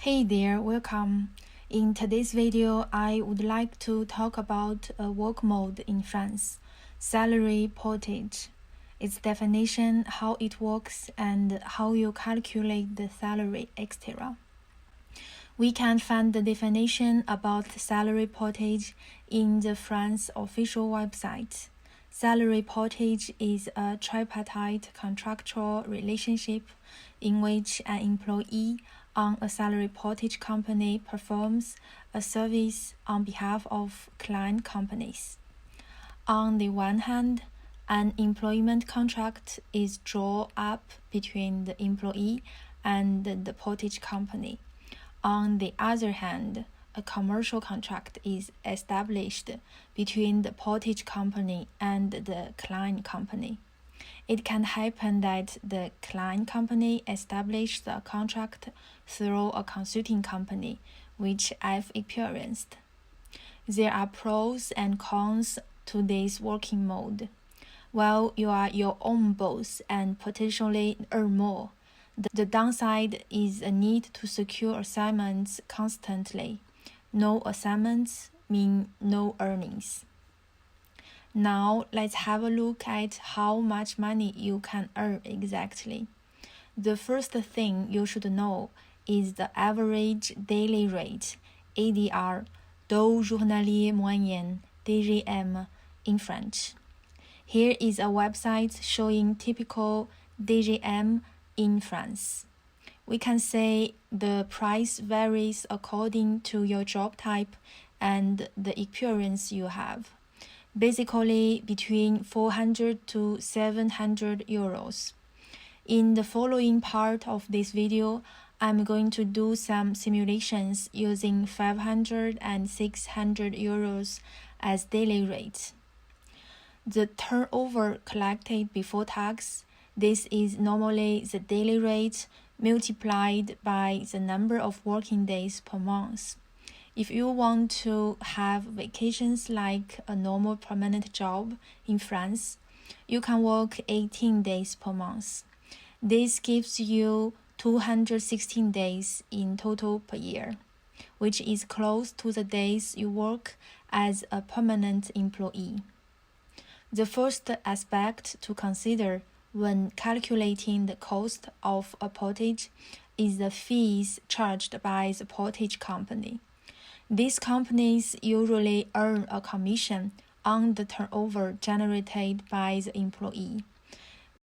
Hey there, welcome. In today's video, I would like to talk about a work mode in France, salary portage. Its definition, how it works, and how you calculate the salary, etc. We can find the definition about salary portage in the France official website. Salary portage is a tripartite contractual relationship in which an employee on a salary portage company performs a service on behalf of client companies. On the one hand, an employment contract is drawn up between the employee and the portage company. On the other hand, a commercial contract is established between the portage company and the client company. It can happen that the client company established a contract through a consulting company, which I've experienced. There are pros and cons to this working mode. While you are your own boss and potentially earn more, the downside is a need to secure assignments constantly. No assignments mean no earnings. Now let's have a look at how much money you can earn exactly. The first thing you should know is the average daily rate, ADR, taux journalier moyen, TJM, in French. Here is a website showing typical TJM in France. We can say the price varies according to your job type and the experience you have. Basically between 400 to 700 euros. In the following part of this video, I'm going to do some simulations using 500 and 600 euros as daily rates. The turnover collected before tax, this is normally the daily rate multiplied by the number of working days per month. If you want to have vacations like a normal permanent job in France, you can work 18 days per month. This gives you 216 days in total per year, which is close to the days you work as a permanent employee. The first aspect to consider when calculating the cost of a portage is the fees charged by the portage company. These companies usually earn a commission on the turnover generated by the employee,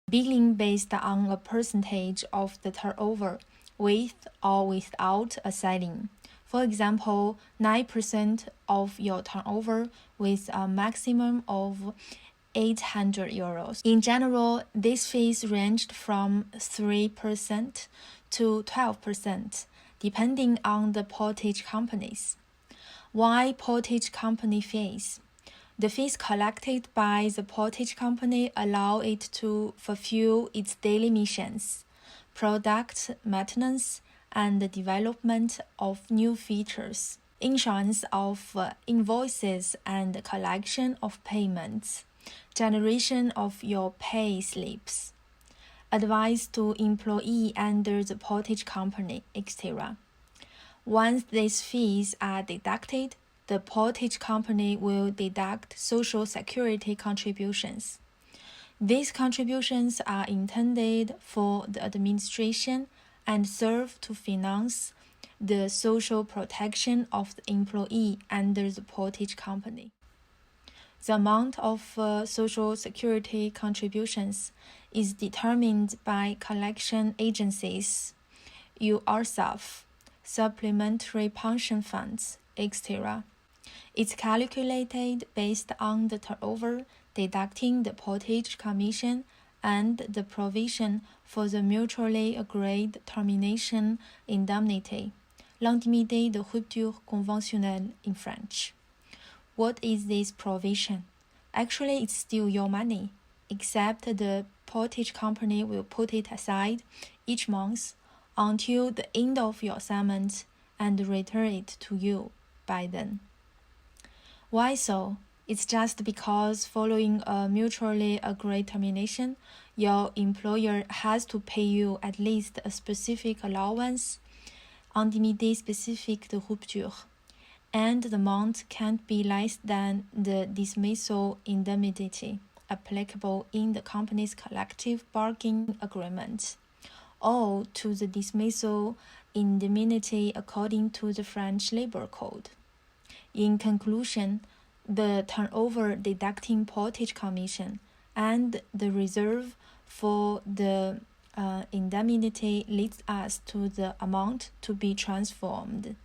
billing based on a percentage of the turnover with or without a ceiling. For example, 9% of your turnover with a maximum of 800 euros. In general, these fees ranged from 3% to 12%, depending on the portage companies. Why portage company fees? The fees collected by the portage company allow it to fulfill its daily missions, product maintenance, and the development of new features, issuance of invoices and collection of payments, generation of your pay slips, advice to employee under the portage company, etc. Once these fees are deducted, the portage company will deduct social security contributions. These contributions are intended for the administration and serve to finance the social protection of the employee under the portage company. The amount of social security contributions is determined by collection agencies, yourself, supplementary pension funds, etc. It's calculated based on the turnover, deducting the portage commission and the provision for the mutually agreed termination indemnity, l'indemnité de rupture conventionnelle in French. What is this provision? Actually, it's still your money, except the portage company will put it aside each month until the end of your assignment and return it to you by then. Why so? It's just because following a mutually agreed termination, your employer has to pay you at least a specific allowance indemnité spécifique de rupture, and the amount can't be less than the dismissal indemnity applicable in the company's collective bargaining agreement, or to the dismissal indemnity according to the French Labor Code. In conclusion, the turnover deducting portage commission and the reserve for the indemnity leads us to the amount to be transformed.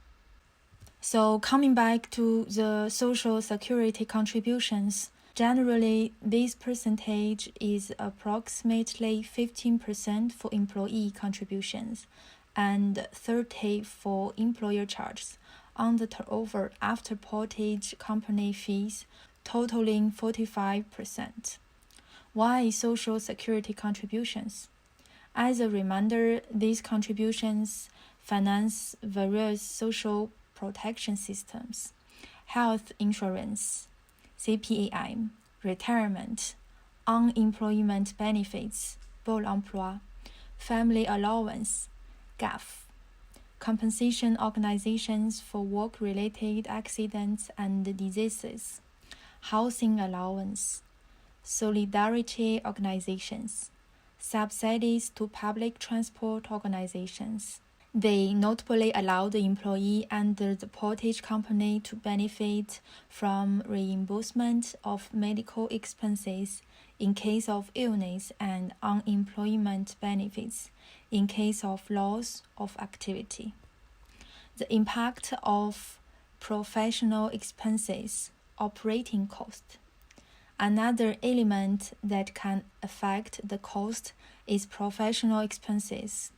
So coming back to the social security contributions, generally this percentage is approximately 15% for employee contributions and 30% for employer charges on the turnover after portage company fees, totaling 45%. Why social security contributions? As a reminder, these contributions finance various social protection systems, health insurance, CPAM, retirement, unemployment benefits, Pôle emploi, family allowance, GAF, compensation organizations for work-related accidents and diseases, housing allowance, solidarity organizations, subsidies to public transport organizations. They notably allow the employee under the portage company to benefit from reimbursement of medical expenses in case of illness and unemployment benefits in case of loss of activity. The impact of professional expenses, operating cost. Another element that can affect the cost is professional expenses.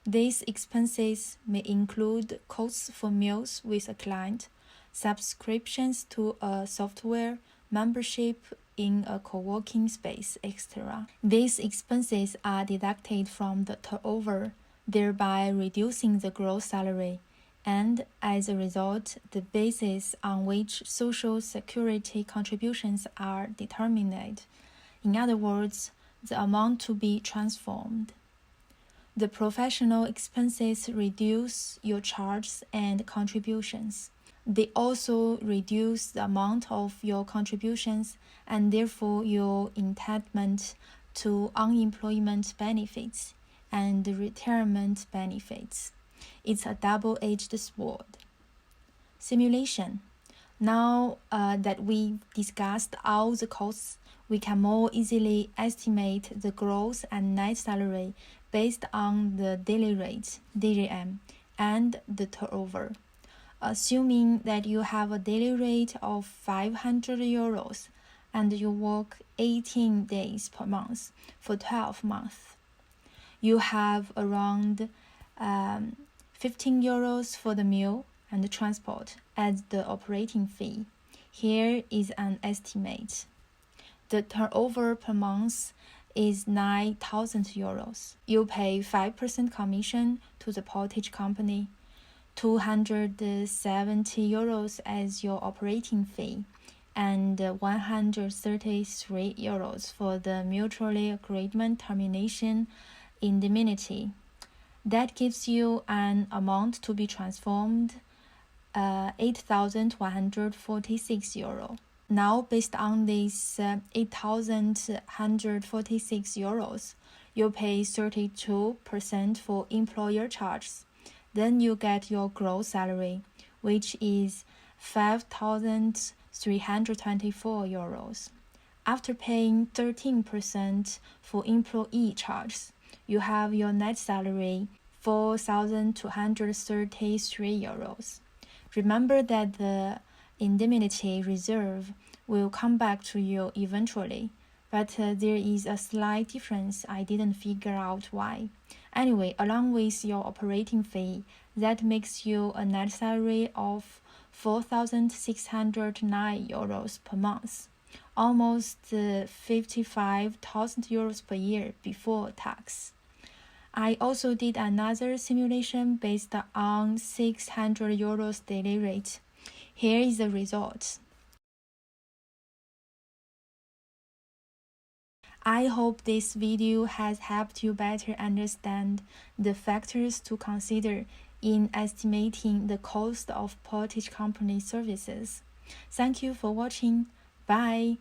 These expenses may include costs for meals with a client, subscriptions to a software, membership in a co-working space, etc. These expenses are deducted from the turnover, thereby reducing the gross salary, and as a result, the basis on which social security contributions are determined. In other words, the amount to be transformed. The professional expenses reduce your charges and contributions. They also reduce the amount of your contributions and therefore your entitlement to unemployment benefits and retirement benefits. It's a double-edged sword. Simulation. Now that we've discussed all the costs, we can more easily estimate the gross and net salary based on the daily rate, DRM, and the turnover. Assuming that you have a daily rate of 500 euros and you work 18 days per month for 12 months, you have around 15 euros for the meal and the transport as the operating fee. Here is an estimate. The turnover per month is 9,000 euros. You pay 5% commission to the portage company, 270 euros as your operating fee, and 133 euros for the mutually agreement termination indemnity. That gives you an amount to be transformed, 8,146 euro. Now, based on this 8,146 euros, you pay 32% for employer charges. Then you get your gross salary, which is 5,324 euros. After paying 13% for employee charges, you have your net salary, 4,233 euros. Remember that the indemnity reserve will come back to you eventually, but there is a slight difference. I didn't figure out why. Anyway, along with your operating fee, that makes you a net salary of 4,609 euros per month, almost 55,000 euros per year before tax. I also did another simulation based on 600 euros daily rate. Here is the result. I hope this video has helped you better understand the factors to consider in estimating the cost of Portage company services. Thank you for watching. Bye.